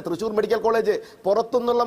Thrissur medical college പുറത്തുനിന്നുള്ള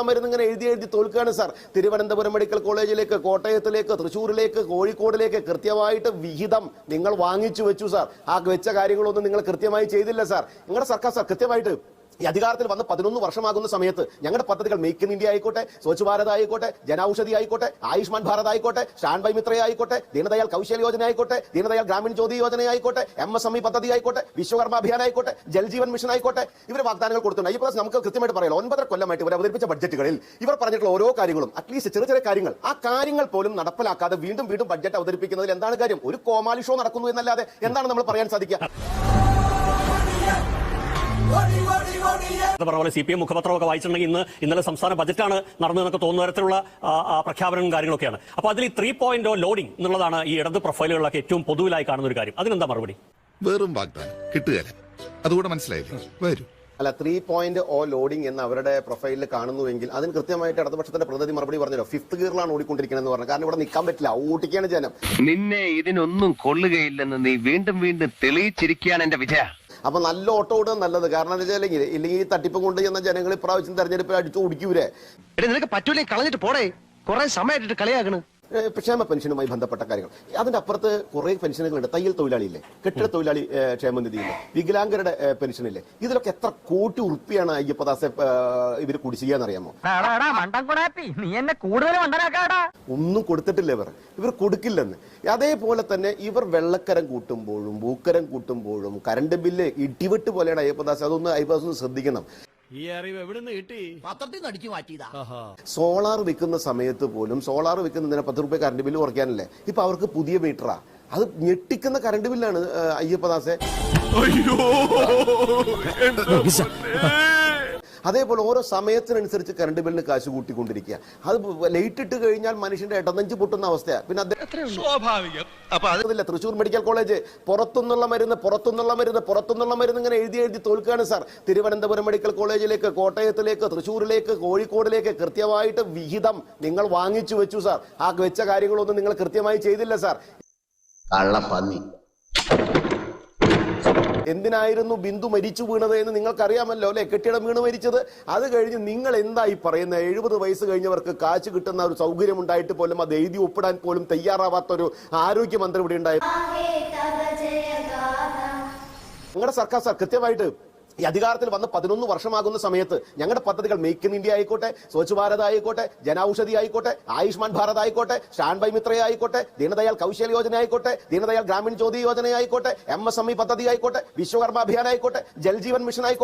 മരുന്ന് ഇങ്ങനെ എഴുതി തോൽക്കുകയാണ് സാർ. തിരുവനന്തപുരം മെഡിക്കൽ കോളേജിലേക്ക്, കോട്ടയത്തിലേക്ക്, തൃശ്ശൂരിലേക്ക്, കോഴിക്കോടിലേക്ക് കൃത്യമായിട്ട് വിഹിതം നിങ്ങൾ വാങ്ങിച്ചു വെച്ചു സാർ. ആ വെച്ച കാര്യങ്ങളൊന്നും നിങ്ങൾ കൃത്യമായി ചെയ്തില്ല സാർ. നിങ്ങളുടെ സർക്കാർ സാർ കൃത്യമായിട്ട് ഈ അധികാരത്തിൽ വന്ന് 11 വർഷമാകുന്ന സമയത്ത് ഞങ്ങളുടെ പദ്ധതികൾ മേക്ക് ഇൻ ഇന്ത്യ ആയിക്കോട്ടെ, സ്വച്ഛ് ഭാരത് ആയിക്കോട്ടെ, ജനൌഷധി ആയിക്കോട്ടെ, ആയുഷ്മാൻ ഭാരത് ആയിക്കോട്ടെ, സ്റ്റാൻഡ് ബൈ മിത്ര ആയിക്കോട്ടെ, ദീനദയാൽ കൗശൽ യോജന ആയിക്കോട്ടെ, ദീനദയാൽ ഗ്രാമീൺ ജ്യോതി യോജന ആയിക്കോട്ടെ, MSME പദ്ധതി ആയിക്കോട്ടെ, വിശ്വകർമ്മ അഭിയാൻ ആയിക്കോട്ടെ, ജൽജീവൻ മിഷൻ ആയിക്കോട്ടെ, ഇവർ വാഗ്ദാനങ്ങൾ കൊടുത്തിട്ടുണ്ട്. ഇപ്പോൾ നമുക്ക് കൃത്യമായിട്ട് പറയാലോ, 9 കൊല്ലമായിട്ട് ഇവർ അവതരിപ്പിച്ച ബഡ്ജറ്റുകളിൽ ഇവർ പറഞ്ഞിട്ടുള്ള ഓരോ കാര്യങ്ങളും അറ്റ്ലീസ്റ്റ് ചെറിയ കാര്യങ്ങൾ, ആ കാര്യങ്ങൾ പോലും നടപ്പിലാക്കാതെ വീണ്ടും ബഡ്ജറ്റ് അവതരിപ്പിക്കുന്നതിൽ എന്താണ് കാര്യം? ഒരു കോമാളി ഷോ നടക്കുന്നു എന്നല്ലാതെ എന്താണ് നമ്മൾ പറയാൻ സാധിക്കുക? പറഞ്ഞ CPM മുഖപത്രമൊക്കെ വായിച്ചിട്ടുണ്ടെങ്കിൽ ഇന്നലെ സംസ്ഥാന ബജറ്റാണ് നടന്നതെന്നൊക്കെ തോന്നുന്ന തരത്തിലുള്ള പ്രഖ്യാപനവും കാര്യങ്ങളൊക്കെയാണ്. അപ്പോൾ അതിൽ 3.0 ലോഡിംഗ് എന്നുള്ളതാണ് ഈ ഇടത് പ്രൊഫൈലുകളിലൊക്കെ ഏറ്റവും പൊതുവിലായി കാണുന്ന ഒരു കാര്യം. അതിനെന്താ മറുപടി? വെറും വാഗ്ദാനം കിട്ടുകയില്ല. അതുകൂടെ മനസ്സിലായില്ലേ? വരൂ. അല്ല, 3.0 ലോഡിംഗ് എന്ന് അവരുടെ പ്രൊഫൈലിൽ കാണുന്നുവെങ്കിൽ അതിന് കൃത്യമായിട്ട് ഇടതുപക്ഷത്തിന്റെ പ്രതിനിധി മറുപടി പറഞ്ഞല്ലോ. 5th ഗിയറിലാണ് ഓടിക്കൊണ്ടിരിക്കുന്നത് പറഞ്ഞു. കാരണം ഇവിടെ നിൽക്കാൻ പറ്റില്ല, ഓട്ടിക്കാണ് ജനം. നിന്നെ ഇതിനൊന്നും കൊള്ളുകയില്ലെന്ന് നീ വീണ്ടും തെളിയിച്ചിരിക്കുകയാണ് എന്റെ വിജയ. അപ്പൊ നല്ല ഓട്ടോ ഓടുക നല്ലത്. കാരണം എന്താ വെച്ചാൽ ഇല്ലെങ്കിൽ ഈ തട്ടിപ്പ് കൊണ്ട് ചെന്ന ജനങ്ങൾ ഇപ്രാവശ്യം തെരഞ്ഞെടുപ്പിൽ അടിച്ചു ഓടിക്കൂരേ. നിനക്ക് പറ്റൂലേ, കളഞ്ഞിട്ട് പോടേ. കുറെ സമയമായിട്ട് കളിയാക്കണ്. ക്ഷേമ പെൻഷനുമായി ബന്ധപ്പെട്ട കാര്യങ്ങൾ. അതിന്റെ അപ്പുറത്ത് കുറെ പെൻഷനുകളുണ്ട്. തയ്യൽ തൊഴിലാളിയില്ലേ, കെട്ടിട തൊഴിലാളി ക്ഷേമനിധിയില്ലേ, വികലാംഗരുടെ പെൻഷനില്ലേ, ഇതിലൊക്കെ എത്ര കോടി ഉറുപ്പിയാണ് അയ്യപ്പദാസെ ഇവർ കുടിശ്ശികയെന്നറിയാമോ? ഒന്നും കൊടുത്തിട്ടില്ല ഇവർ കൊടുക്കില്ലെന്ന്. അതേപോലെ തന്നെ ഇവർ വെള്ളക്കരം കൂട്ടുമ്പോഴും ഭൂക്കരം കൂട്ടുമ്പോഴും കറണ്ട് ബില്ല് ഇടിവെട്ട് പോലെയാണ് അയ്യപ്പദാസ്. അതൊന്ന് അയ്യപ്പദാസ് ശ്രദ്ധിക്കണം. ഈ അറിവ് എവിടുന്ന് കിട്ടി? പത്രത്തിൽ നിന്ന് അടിച്ചു മാറ്റിയതാ. സോളാർ വെക്കുന്ന സമയത്ത് പോലും സോളാർ വെക്കുന്നതിന് 10 രൂപ കറണ്ട് ബില്ല് കുറയ്ക്കാനല്ലേ. ഇപ്പൊ അവർക്ക് പുതിയ മീറ്ററാ. അത് ഞെട്ടിക്കുന്ന കറണ്ട് ബില്ലാണ് അയ്യപ്പദാസെ. അതേപോലെ ഓരോ സമയത്തിനനുസരിച്ച് കറണ്ട് ബില്ലിന് കാശ് കൂട്ടിക്കൊണ്ടിരിക്കുക. അത് ലൈറ്റ് ഇട്ട് കഴിഞ്ഞാൽ മനുഷ്യന്റെ ഇടനെഞ്ച് പൊട്ടുന്ന അവസ്ഥയാണ്. പിന്നെ അദ്ദേഹം തൃശൂർ മെഡിക്കൽ കോളേജ് പുറത്തുനിന്നുള്ള മരുന്ന് ഇങ്ങനെ എഴുതി തോൽക്കുകയാണ് സാർ. തിരുവനന്തപുരം മെഡിക്കൽ കോളേജിലേക്ക്, കോട്ടയത്തിലേക്ക്, തൃശ്ശൂരിലേക്ക്, കോഴിക്കോടിലേക്ക് കൃത്യമായിട്ട് വിഹിതം നിങ്ങൾ വാങ്ങിച്ചു വെച്ചു സാർ. ആ വെച്ച കാര്യങ്ങളൊന്നും നിങ്ങൾ കൃത്യമായി ചെയ്തില്ല സാർ. എന്തിനായിരുന്നു ബിന്ദു മരിച്ചു വീണത് എന്ന് നിങ്ങൾക്കറിയാമല്ലോ അല്ലെ? കെട്ടിടം വീണ് മരിച്ചത്. അത് കഴിഞ്ഞ് നിങ്ങൾ എന്തായി പറയുന്നത്? 70 വയസ്സ് കഴിഞ്ഞവർക്ക് കാശ് കിട്ടുന്ന ഒരു സൗകര്യം ഉണ്ടായിട്ട് പോലും അത് എഴുതി ഒപ്പിടാൻ പോലും തയ്യാറാവാത്തൊരു ആരോഗ്യമന്ത്രി ഇവിടെ ഉണ്ടായിരുന്നു. നിങ്ങളുടെ സർക്കാർ സാർ കൃത്യമായിട്ട് ഈ അധികാരത്തിൽ വന്ന് 11 വർഷമാകുന്ന സമയത്ത് ഞങ്ങളുടെ പദ്ധതികൾ മേക്ക് ഇൻ ഇന്ത്യ ആയിക്കോട്ടെ, സ്വച്ഛ് ഭാരത് ആയിക്കോട്ടെ, ജനൌഷധി ആയിക്കോട്ടെ, ആയുഷ്മാൻ ഭാരത് ആയിക്കോട്ടെ, സ്റ്റാൻഡ് ബൈ മിത്ര ആയിക്കോട്ടെ, ദീനദയാൽ കൗശൽ യോജന ആയിക്കോട്ടെ, ദീനദയാൽ ഗ്രാമീൺ ജ്യോതി യോജന ആയിക്കോട്ടെ, MSME പദ്ധതി ആയിക്കോട്ടെ, വിശ്വകർമ്മ അഭിയാൻ ആയിക്കോട്ടെ, ജൽജീവൻ മിഷൻ ആയിക്കോട്ടെ,